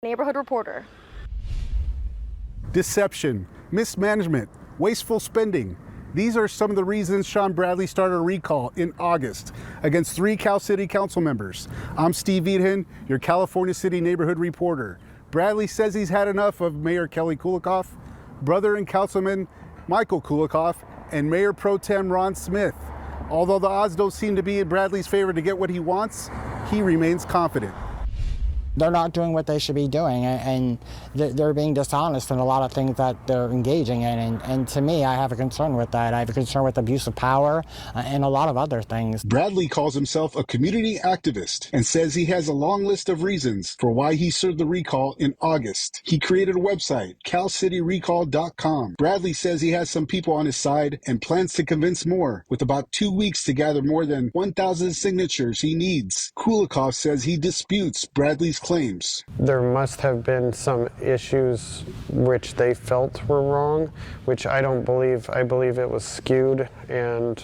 Neighborhood reporter. Deception, mismanagement, wasteful spending. These are some of the reasons Shawn Bradley started a recall in August against 3 Cal City council members. I'm Steve Eden, your California City neighborhood reporter. Bradley says he's had enough of Mayor Kelly Kulikov, brother and councilman Michael Kulikov, and Mayor Pro Tem Ron Smith. Although the odds don't seem to be in Bradley's favor to get what he wants, he remains confident. They're not doing what they should be doing, and they're being dishonest in a lot of things that they're engaging in. And to me, I have a concern with that. I have a concern with abuse of power and a lot of other things. Bradley calls himself a community activist and says he has a long list of reasons for why he served the recall in August. He created a website, calcityrecall.com. Bradley says he has some people on his side and plans to convince more, with about 2 weeks to gather more than 1,000 signatures he needs. Kulikov says he disputes Bradley's claims. There must have been some issues which they felt were wrong, which I don't believe. I believe it was skewed and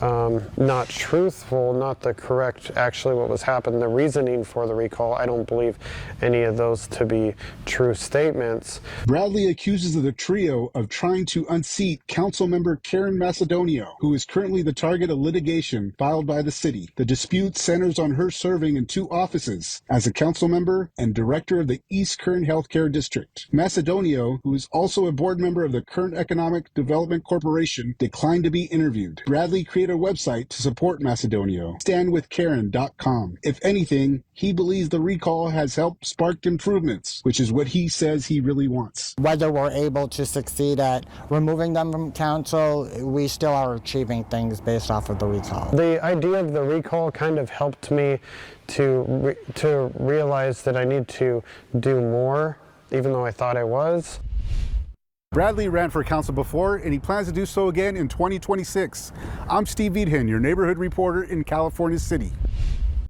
not truthful, not the correct, actually what was happening, the reasoning for the recall. I don't believe any of those to be true statements. Bradley accuses the trio of trying to unseat Councilmember Karen Macedonio, who is currently the target of litigation filed by the city. The dispute centers on her serving in 2 offices as a council member and director of the East Kern Healthcare District. Macedonio, who is also a board member of the Kern Economic Development Corporation, declined to be interviewed. Bradley created a website to support Macedonio, standwithkaren.com. If anything, he believes the recall has helped spark improvements, which is what he says he really wants. Whether we're able to succeed at removing them from council, we still are achieving things based off of the recall. The idea of the recall kind of helped me to realize that I need to do more, even though I thought I was. Bradley ran for council before, and he plans to do so again in 2026. I'm Steve Eden, your neighborhood reporter in California City.